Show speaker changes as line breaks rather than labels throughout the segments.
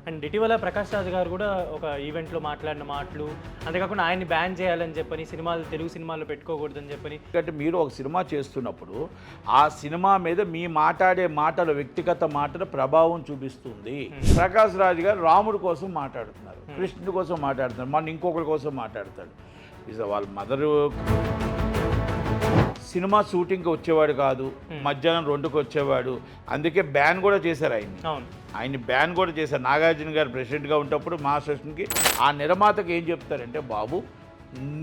And ఇటీవల ప్రకాష్ రాజ్ గారు కూడా ఒక ఈవెంట్లో మాట్లాడిన మాటలు, అంతేకాకుండా ఆయన్ని బ్యాన్ చేయాలని చెప్పని, సినిమాలు తెలుగు సినిమాల్లో పెట్టుకోకూడదని చెప్పని.
ఎందుకంటే మీరు ఒక సినిమా చేస్తున్నప్పుడు ఆ సినిమా మీద మీ మాట్లాడే మాటలు, వ్యక్తిగత మాటలు ప్రభావం చూపిస్తుంది. ప్రకాష్ రాజ్ గారు రాముడి కోసం మాట్లాడుతున్నారు, కృష్ణుడి కోసం మాట్లాడుతున్నారు, మన ఇంకొకరి కోసం మాట్లాడతాడు. వాళ్ళ మదరు సినిమా షూటింగ్కి వచ్చేవాడు కాదు, మధ్యాహ్నం 2కి వచ్చేవాడు. అందుకే బ్యాన్ కూడా చేశారు ఆయన్ని బ్యాన్ కూడా చేశారు. నాగార్జున గారు ప్రెసిడెంట్గా ఉన్నప్పుడు మా అసోసియేషన్కి ఆ నిర్మాతకి ఏం చెప్తారంటే, బాబు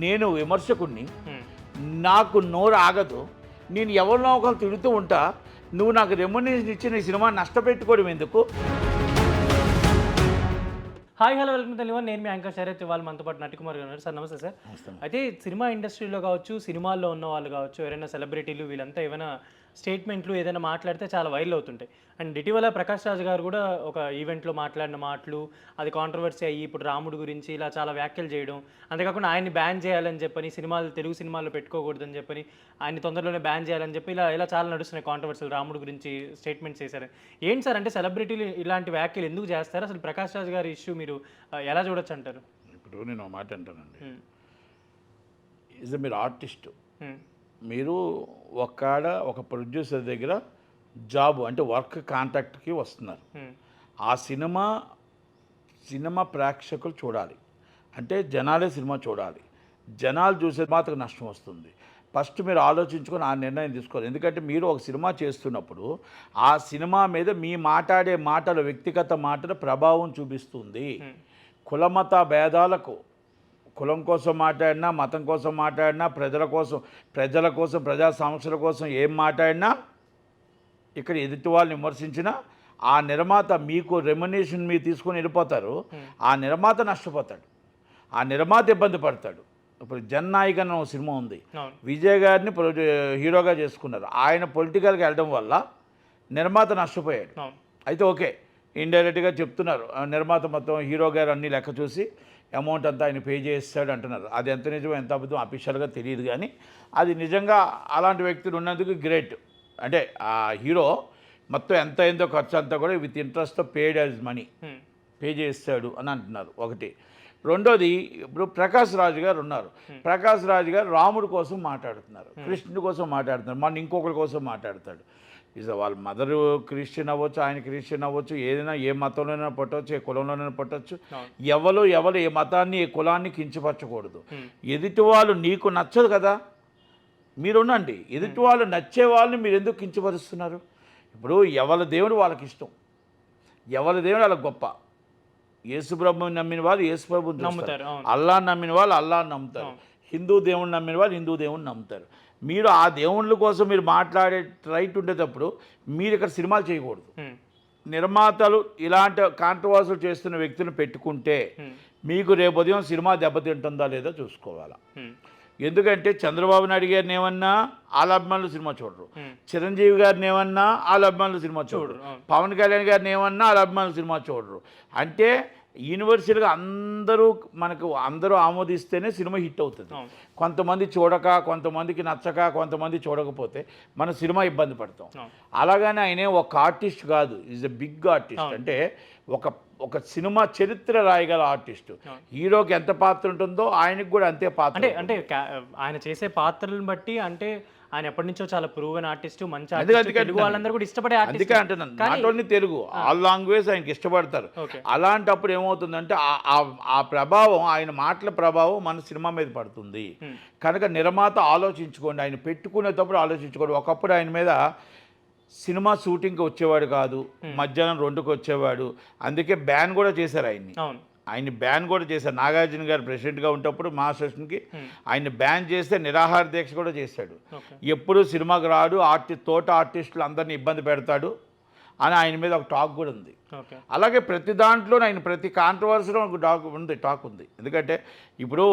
నేను విమర్శకుడిని, నాకు నోరు ఆగదు, నేను ఎవరినో ఒకరు తిడుతూ ఉంటా, నువ్వు నాకు రెమ్యునరేషన్ ఇచ్చి నీ సినిమా నష్టపెట్టుకోవడం ఎందుకు?
Hi hello welcome Telugu. నేను మీ యాంకర్ శరత్. ఇవాళ మనతో పాటు నటికుమార్ గారు ఉన్నారు. సార్ నమస్తే సార్. అయితే సినిమా ఇండస్ట్రీలో కావచ్చు, సినిమాల్లో ఉన్న వాళ్ళు కావచ్చు, ఎవరైనా సెలబ్రిటీలు వీళ్ళంతా ఏమైనా స్టేట్మెంట్లు ఏదైనా మాట్లాడితే చాలా వైరల్ అవుతుంటాయి. అండ్ ఇటీవల ప్రకాష్ రాజ్ గారు కూడా ఒక ఈవెంట్లో మాట్లాడిన మాటలు, అది కాంట్రవర్సీ అయ్యి ఇప్పుడు రాముడి గురించి ఇలా చాలా వ్యాఖ్యలు చేయడం, అంతేకాకుండా ఆయన్ని బ్యాన్ చేయాలని చెప్పని, సినిమాలు తెలుగు సినిమాల్లో పెట్టుకోకూడదని చెప్పని, ఆయన్ని తొందరలోనే బ్యాన్ చేయాలని చెప్పి ఇలా చాలా నడుస్తున్నాయి కాంట్రవర్సీలు. రాముడి గురించి స్టేట్మెంట్స్ చేశారు. ఏంటి సార్ అంటే సెలబ్రిటీలు ఇలాంటి వ్యాఖ్యలు ఎందుకు చేస్తారు? అసలు ప్రకాష్ రాజ్ గారి ఇష్యూ మీరు ఎలా చూడొచ్చు అంటారు?
ఇప్పుడు నేను ఒక మాట అంటానండి, మీరు ఆర్టిస్టు, మీరు ఒక ప్రొడ్యూసర్ దగ్గర జాబ్ అంటే వర్క్ కాంట్రాక్ట్కి వస్తున్నారు. ఆ సినిమా ప్రేక్షకులు చూడాలి, అంటే జనాలే సినిమా చూడాలి. జనాలు చూసే మాత్రం నష్టం వస్తుంది. ఫస్ట్ మీరు ఆలోచించుకొని ఆ నిర్ణయం తీసుకోవాలి. ఎందుకంటే మీరు ఒక సినిమా చేస్తున్నప్పుడు ఆ సినిమా మీద మీ మాట్లాడే మాటలు, వ్యక్తిగత మాటలు ప్రభావం చూపిస్తుంది. కులమత భేదాలకు, కులం కోసం మాట్లాడినా, మతం కోసం మాట్లాడినా, ప్రజల కోసం ప్రజా సమస్యల కోసం ఏం మాట్లాడినా, ఇక్కడ ఎదుటి వాళ్ళని విమర్శించినా ఆ నిర్మాత మీకు రెమ్యునరేషన్ మీరు తీసుకొని వెళ్ళిపోతారు. ఆ నిర్మాత నష్టపోతాడు, ఆ నిర్మాత ఇబ్బంది పడతాడు. ఇప్పుడు జననాయక్ అన్న సినిమా ఉంది, విజయ్ గారిని హీరోగా చేసుకున్నారు. ఆయన పొలిటికల్గా వెళ్ళడం వల్ల నిర్మాత నష్టపోయాడు. అయితే ఓకే, ఇండైరెక్ట్గా చెప్తున్నారు, నిర్మాత మొత్తం హీరో గారు అన్ని లెక్క చూసి అమౌంట్ అంతా ఆయన పే చేస్తాడు అంటున్నారు. అది ఎంత నిజమో ఎంత అబద్ధం అఫీషియల్గా తెలియదు, కానీ అది నిజంగా అలాంటి వ్యక్తులు ఉన్నందుకు గ్రేట్. అంటే ఆ హీరో మొత్తం ఎంత అయిందో ఖర్చు అంతా కూడా విత్ ఇంట్రెస్ట్తో పేడ్ యాజ్ మనీ పే చేస్తాడు అని అంటున్నారు. ఒకటి. రెండోది, ఇప్పుడు ప్రకాష్ రాజ్ గారు ఉన్నారు. ప్రకాష్ రాజ్ గారు రాముడి కోసం మాట్లాడుతున్నారు, కృష్ణుడి కోసం మాట్లాడుతున్నారు, మన ఇంకొకరి కోసం మాట్లాడతాడు. వాళ్ళ మదరు క్రిస్టియన్ అవ్వచ్చు, ఆయన క్రిస్టియన్ అవ్వచ్చు, ఏదైనా ఏ మతంలోనైనా పట్టవచ్చు, ఏ కులంలోనైనా పట్టవచ్చు. ఎవరు ఏ మతాన్ని, ఏ కులాన్ని కించపరచకూడదు. ఎదుటి వాళ్ళు నీకు నచ్చదు కదా, మీరున్నండి. ఎదుటి వాళ్ళు నచ్చే వాళ్ళని మీరు ఎందుకు కించపరుస్తున్నారు? ఇప్పుడు ఎవరి దేవుడు వాళ్ళకి ఇష్టం, ఎవరి దేవుడు వాళ్ళకి గొప్ప. యేసుప్రభుని నమ్మిన వాళ్ళు యేసుప్రభుని నమ్ముతారు, అల్లాహ్ నమ్మిన వాళ్ళు అల్లాహ్ని నమ్ముతారు, హిందూ దేవుని నమ్మిన వాళ్ళు హిందూ దేవుని నమ్ముతారు. మీరు ఆ దేవుళ్ళ కోసం మీరు మాట్లాడే రైట్ ఉండేటప్పుడు మీరు ఇక్కడ సినిమాలు చేయకూడదు. నిర్మాతలు ఇలాంటి కాంట్రవర్సీలు చేస్తున్న వ్యక్తులను పెట్టుకుంటే మీకు రేపు ఉదయం సినిమా దెబ్బతింటుందా లేదా చూసుకోవాలా. ఎందుకంటే చంద్రబాబు నాయుడు గారిని ఏమన్నా వాళ్ళ అభిమానులు సినిమా చూడరు, చిరంజీవి గారిని ఏమన్నా వాళ్ళ అభిమానులు సినిమా చూడరు, పవన్ కళ్యాణ్ గారిని ఏమన్నా వాళ్ళ అభిమానులు సినిమా చూడరు. అంటే యూనివర్సల్గా అందరూ ఆమోదిస్తేనే సినిమా హిట్ అవుతుంది. కొంతమంది చూడక, కొంతమందికి నచ్చక, కొంతమంది చూడకపోతే మన సినిమా ఇబ్బంది పడతాం. అలాగని ఆయనే ఒక ఆర్టిస్ట్ కాదు, ఈజ్ ఎ బిగ్ ఆర్టిస్ట్. అంటే ఒక సినిమా చరిత్ర రాయగల ఆర్టిస్టు. హీరోకి ఎంత పాత్ర ఉంటుందో ఆయనకు కూడా అంతే పాత్ర.
అంటే ఆయన చేసే పాత్రలను బట్టి, అంటే ఆయన ఎప్పటి నుంచో చాలా ప్రూవెన్ ఆర్టిస్ట్, మంచి ఆర్టిస్ట్, తెలుగు వాళ్ళందరూ కూడా ఇష్టపడే ఆర్టిస్ట్.
అందుకే అంటున్నాను, not only Telugu, all language ఆయనకి ఇష్టపడతారు. అలాంటప్పుడు ఏమవుతుందంటే ఆ ప్రభావం, ఆయన మాటల ప్రభావం మన సినిమా మీద పడుతుంది. కనుక నిర్మాత ఆలోచించుకోండి, ఆయన పెట్టుకునేటప్పుడు ఆలోచించుకోండి. ఒకప్పుడు ఆయన మీద సినిమా షూటింగ్కి వచ్చేవాడు కాదు, మధ్యాహ్నం 2కి వచ్చేవాడు. అందుకే బ్యాన్ కూడా చేశారు ఆయన్ని బ్యాన్ కూడా చేశారు. నాగార్జున గారు ప్రెసిడెంట్గా ఉన్నప్పుడు మా అసోసియేషన్కి ఆయన్ని బ్యాన్ చేస్తే నిరాహార దీక్ష కూడా చేశాడు. ఎప్పుడు సినిమాకి రాడు, తోట ఆర్టిస్టులు అందరినీ ఇబ్బంది పెడతాడు అని ఆయన మీద ఒక టాక్ కూడా ఉంది. అలాగే ప్రతి దాంట్లో ఆయన ప్రతి కాంట్రవర్సీలో ఒక టాక్ ఉంది. ఎందుకంటే ఇప్పుడు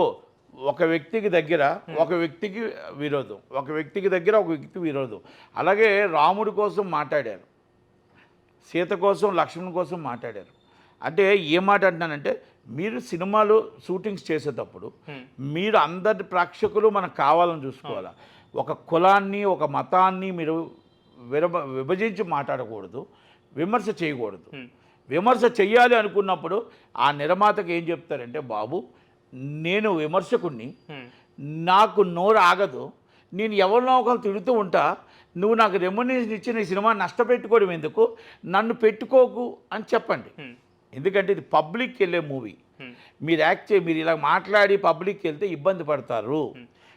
ఒక వ్యక్తికి దగ్గర ఒక వ్యక్తికి విరోధం, ఒక వ్యక్తికి దగ్గర ఒక వ్యక్తి విరోధం. అలాగే రాముడి కోసం మాట్లాడారు, సీత కోసం, లక్ష్మణ్ కోసం మాట్లాడారు. అంటే ఏం మాట అంటున్నానంటే, మీరు సినిమాలు షూటింగ్స్ చేసేటప్పుడు మీరు అందరి ప్రేక్షకులు మనకు కావాలని చూసుకోవాలి. ఒక కులాన్ని, ఒక మతాన్ని మీరు విభజించి మాట్లాడకూడదు, విమర్శ చేయకూడదు. విమర్శ చెయ్యాలి అనుకున్నప్పుడు ఆ నిర్మాతకు ఏం చెప్తారంటే, బాబు నేను విమర్శకుణ్ణి, నాకు నోరు ఆగదు, నేను ఎవరినో ఒకరు తిడుతూ ఉంటా, నువ్వు నాకు రెమ్యునరేషన్ ఇచ్చి నీ సినిమా నష్టపెట్టుకోవడం ఎందుకు, నన్ను పెట్టుకోకు అని చెప్పండి. ఎందుకంటే ఇది పబ్లిక్కి వెళ్ళే మూవీ. మీరు మీరు ఇలా మాట్లాడి పబ్లిక్కి వెళ్తే ఇబ్బంది పడతారు.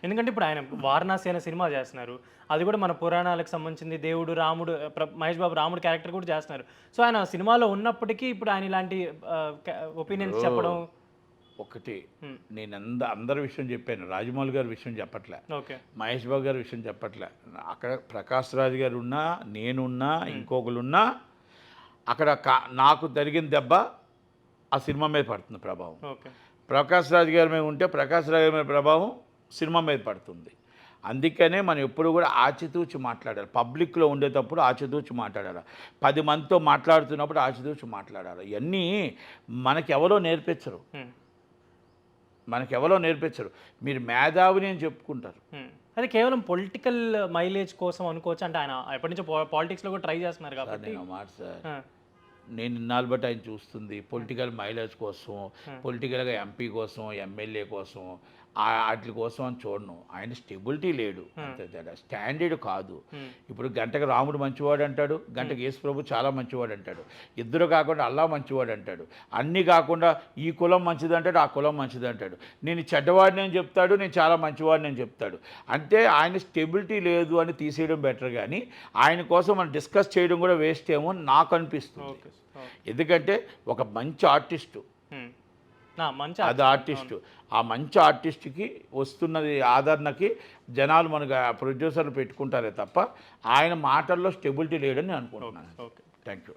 ఎందుకంటే ఇప్పుడు ఆయన వారణాసి అనే సినిమా చేస్తున్నారు, అది కూడా మన పురాణాలకు సంబంధించింది. దేవుడు రాముడు, మహేష్ బాబు రాముడు క్యారెక్టర్ కూడా చేస్తున్నారు. సో ఆయన సినిమాలో ఉన్నప్పటికీ ఇప్పుడు ఆయన ఇలాంటి ఒపీనియన్స్ చెప్పడం
ఒకటి. నేను అందరి విషయం చెప్పాను, రాజమౌళి గారి విషయం చెప్పట్లే,
ఓకే,
మహేష్ బాబు గారి విషయం చెప్పట్లే. అక్కడ ప్రకాష్ రాజ్ గారు ఉన్నా, నేనున్నా, ఇంకొకరున్నా, అక్కడ నాకు జరిగిన దెబ్బ ఆ సినిమా మీద పడుతుంది ప్రభావం.
ఓకే,
ప్రకాష్ రాజ్ గారి మీద ఉంటే ప్రకాష్ రాజ్ గారి మీద ప్రభావం సినిమా మీద పడుతుంది. అందుకనే మనం ఎప్పుడు కూడా ఆచితూచి మాట్లాడాలి. పబ్లిక్లో ఉండేటప్పుడు ఆచితూచి మాట్లాడాలి, 10 మందితో మాట్లాడుతున్నప్పుడు ఆచితూచి మాట్లాడాలి. ఇవన్నీ మనకెవరో నేర్పించరు, మీరు మేధావిని అని చెప్పుకుంటారు.
అది కేవలం పొలిటికల్ మైలేజ్ కోసం అనుకోవచ్చు. అంటే ఆయన ఎప్పటి నుంచో పాలిటిక్స్లో కూడా ట్రై చేస్తున్నారు కాబట్టి.
సార్ నేను ఇన్నాళ్ళు బట్టి ఆయన చూస్తుంది పొలిటికల్ మైలేజ్ కోసం, పొలిటికల్గా ఎంపీ కోసం, ఎమ్మెల్యే కోసం, వాటి కోసం అని చూడను. ఆయన స్టెబిలిటీ లేడు, అంతే తేడా. స్టాండర్డ్ కాదు. ఇప్పుడు గంటకు రాముడు మంచివాడు అంటాడు, గంటకు యేసు ప్రభు చాలా మంచివాడు అంటాడు, ఇద్దరు కాకుండా అల్లా మంచివాడు అంటాడు, అన్నీ కాకుండా ఈ కులం మంచిది అంటాడు, ఆ కులం మంచిది అంటాడు, నేను చెడ్డవాడిని అని చెప్తాడు, నేను చాలా మంచివాడిని అని చెప్తాడు. అంటే ఆయన స్టెబిలిటీ లేదు అని తీసేయడం బెటర్, కానీ ఆయన కోసం మనం డిస్కస్ చేయడం కూడా వేస్ట్ ఏమో నాకు అనిపిస్తుంది. ఎందుకంటే ఒక మంచి ఆర్టిస్టు, అది ఆర్టిస్టు, ఆ మంచి ఆర్టిస్ట్కి వస్తున్నది ఆదరణకి జనాలు మనకు ప్రొడ్యూసర్లు పెట్టుకుంటారే తప్ప ఆయన మాటల్లో స్టెబిలిటీ లేడని అనుకుంటున్నాను. Thank you.